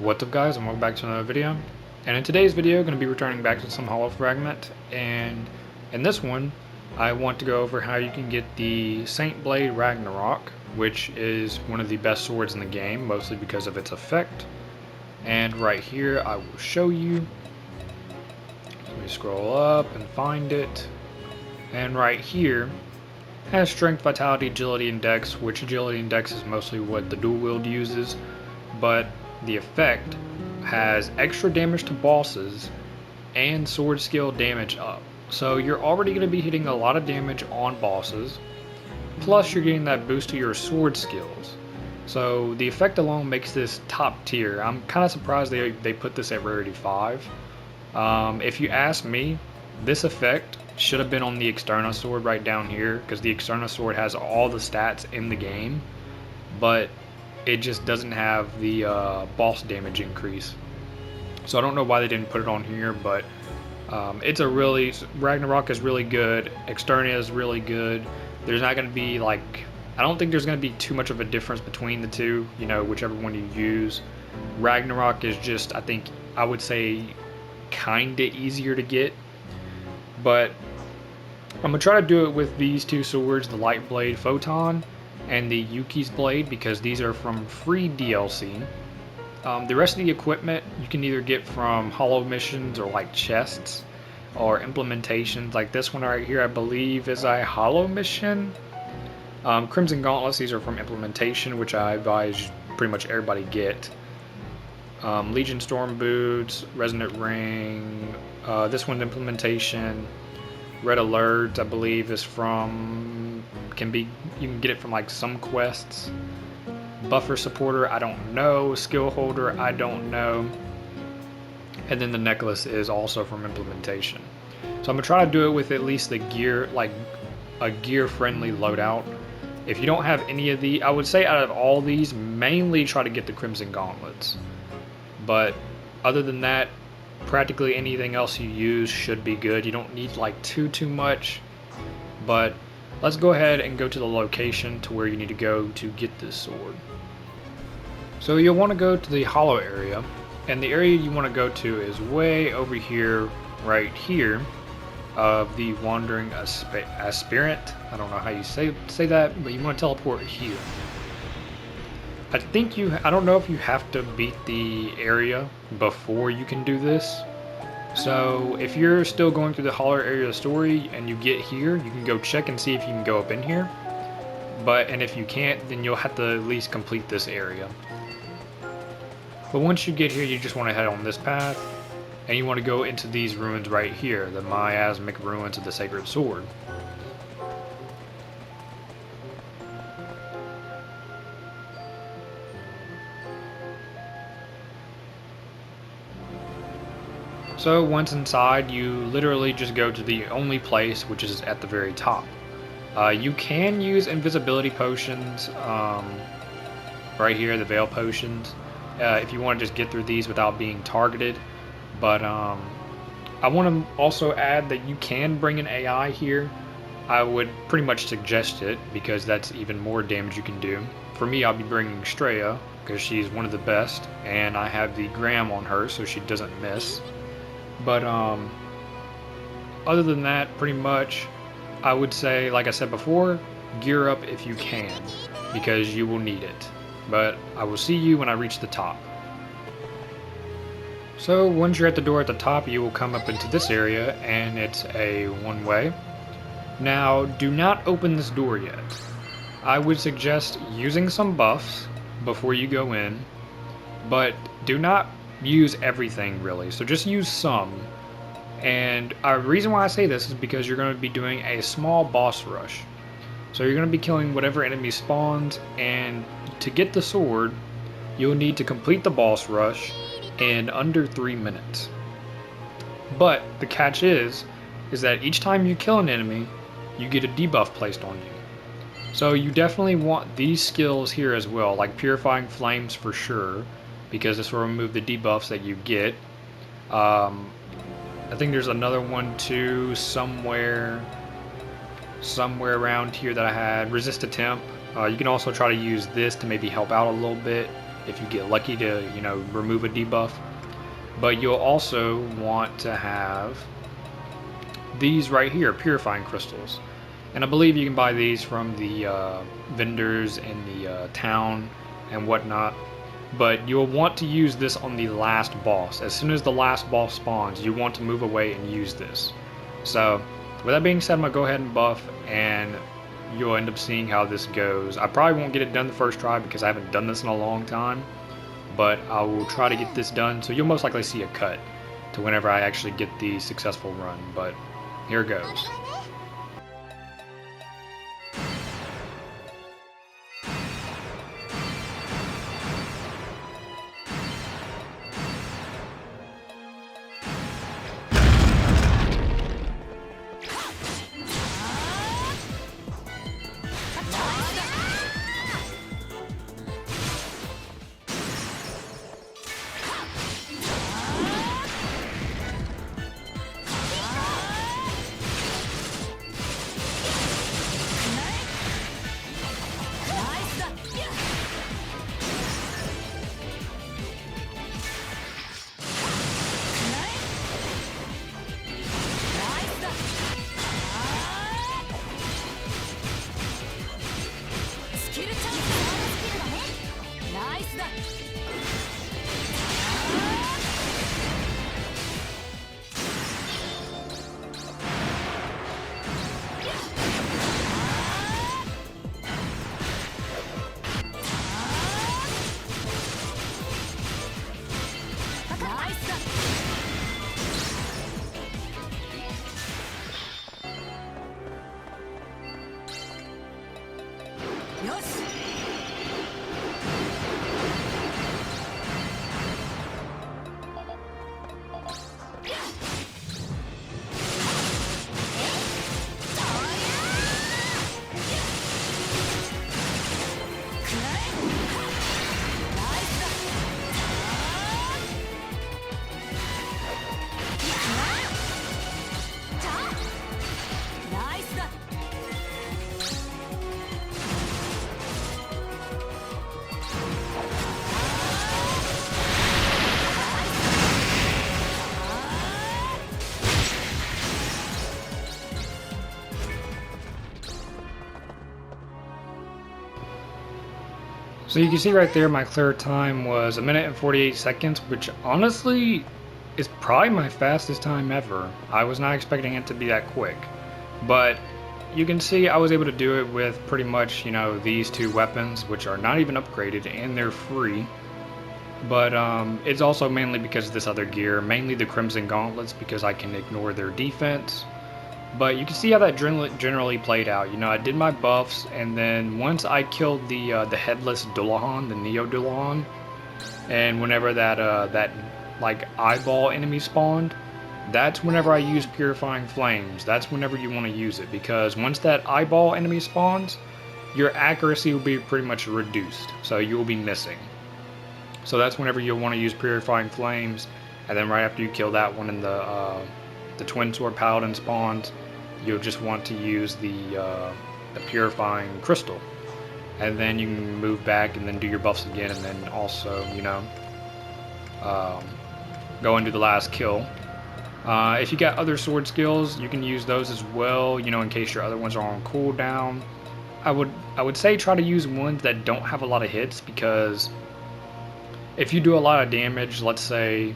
What's up guys, and welcome back to another video. And in today's video, I'm going to be returning back to some Hollow Fragment, and in this one I want to go over how you can get the Saintblade Ragnarok, which is one of the best swords in the game, mostly because of its effect. And right here I will show you. Let me scroll up and find it. And right here has Strength, Vitality, Agility, and Dex, which Agility and Dex is mostly what the dual wield uses, but the effect has extra damage to bosses and sword skill damage up. So you're already going to be hitting a lot of damage on bosses, plus you're getting that boost to your sword skills. So the effect alone makes this top tier. I'm kind of surprised they put this at rarity 5. If you ask me, this effect should have been on the Externa sword right down here, because the Externa sword has all the stats in the game, but it just doesn't have the boss damage increase. So I don't know why they didn't put it on here, but it's a really, Ragnarok is really good, Externa is really good. There's not going to be I don't think there's going to be too much of a difference between the two, you know, whichever one you use. Ragnarok is just, I would say, kinda easier to get, but I'm gonna try to do it with these two swords, the Light Blade Photon and the Yuki's Blade, because these are from free DLC. The rest of the equipment you can either get from hollow missions or like chests or implementations. Like this one right here, I believe is a hollow mission. Crimson Gauntlets, these are from implementation, which I advise pretty much everybody get. Legion Storm Boots, Resonant Ring, this one's implementation. Red Alert, I believe, is from, you can get it from like some quests. Buffer Supporter, I don't know. Skill Holder, I don't know. And then the necklace is also from implementation. So I'm gonna try to do it with at least the gear, like a gear-friendly loadout. If you don't have any of the, I would say out of all these, mainly try to get the Crimson Gauntlets. But other than that, practically anything else you use should be good. You don't need like too much, but let's go ahead and go to the location to where you need to go to get this sword. So you'll want to go to the hollow area, and the area you want to go to is way over here, right here, of the Wandering Aspirant. I don't know how you say that, but you want to teleport here. I don't know if you have to beat the area before you can do this. So if you're still going through the hollow area of the story and you get here, you can go check and see if you can go up in here. And if you can't, then you'll have to at least complete this area. But once you get here, you just want to head on this path, and you want to go into these ruins right here, the miasmic ruins of the Sacred Sword. So once inside, you literally just go to the only place, which is at the very top. You can use invisibility potions, right here, the Veil Potions, if you want to just get through these without being targeted. But I want to also add that you can bring an AI here. I would pretty much suggest it, because that's even more damage you can do. For me, I'll be bringing Straya, because she's one of the best, and I have the Gram on her, so she doesn't miss. But other than that, pretty much, I would say, like I said before, gear up if you can, because you will need it. But I will see you when I reach the top. So once you're at the door at the top, you will come up into this area, and it's a one-way. Now, do not open this door yet. I would suggest using some buffs before you go in, but do not use everything really, so just use some. And a reason why I say this is because you're going to be doing a small boss rush. So you're going to be killing whatever enemy spawns, and to get the sword, you'll need to complete the boss rush in under 3 minutes. But the catch is that each time you kill an enemy, you get a debuff placed on you. So you definitely want these skills here as well, like Purifying Flames for sure, because this will remove the debuffs that you get. I think there's another one too, somewhere around here that I had. Resist Attempt. You can also try to use this to maybe help out a little bit. if you get lucky to, you know, remove a debuff. But you'll also want to have these right here, purifying crystals. And I believe you can buy these from the vendors in the town and whatnot. But you'll want to use this on the last boss. As soon as the last boss spawns, you want to move away and use this. So, with that being said, I'm going to go ahead and buff, and you'll end up seeing how this goes. I probably won't get it done the first try because I haven't done this in a long time. But I will try to get this done, so you'll most likely see a cut to whenever I actually get the successful run. But here goes. So you can see right there my clear time was 1 minute and 48 seconds, which honestly is probably my fastest time ever. I was not expecting it to be that quick. But you can see I was able to do it with pretty much, you know, these two weapons, which are not even upgraded and they're free. But it's also mainly because of this other gear, mainly the Crimson Gauntlets, because I can ignore their defense. But you can see how that generally played out. You know, I did my buffs, and then once I killed the headless Dullahan, the Neo Dullahan, and whenever that like eyeball enemy spawned, that's whenever I use Purifying Flames. That's whenever you want to use it, because once that eyeball enemy spawns, your accuracy will be pretty much reduced, so you will be missing. So that's whenever you'll want to use Purifying Flames, and then right after you kill that one and the Twin Sword Paladin spawns, you'll just want to use the Purifying Crystal. And then you can move back and then do your buffs again, and then also, you know, go and do the last kill. If you got other sword skills, you can use those as well, you know, in case your other ones are on cooldown. I would say try to use ones that don't have a lot of hits, because if you do a lot of damage, let's say,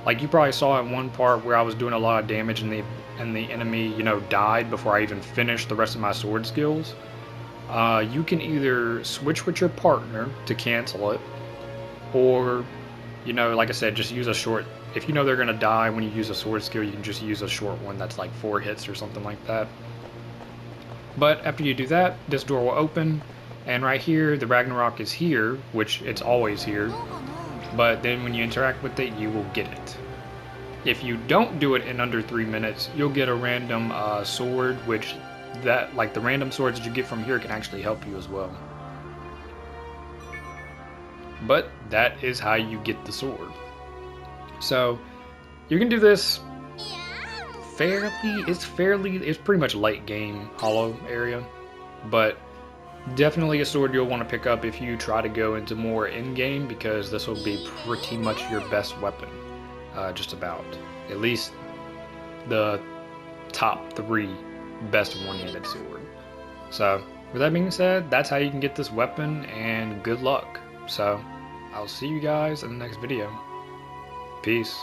like you probably saw in one part where I was doing a lot of damage and the enemy, you know, died before I even finished the rest of my sword skills. You can either switch with your partner to cancel it, or, you know, like I said, just use a short. If you know they're gonna die when you use a sword skill, you can just use a short one that's like 4 hits or something like that. But after you do that, this door will open, and right here, the Ragnarok is here, which it's always here. But then when you interact with it, you will get it. If you don't do it in under 3 minutes, you'll get a random sword, which like the random swords that you get from here can actually help you as well. But that is how you get the sword. So you can do this it's pretty much late game hollow area, but Definitely a sword you'll want to pick up if you try to go into more in-game, because this will be pretty much your best weapon, just about. At least the top 3 best one-handed sword. So, with that being said, that's how you can get this weapon, and good luck. So, I'll see you guys in the next video. Peace.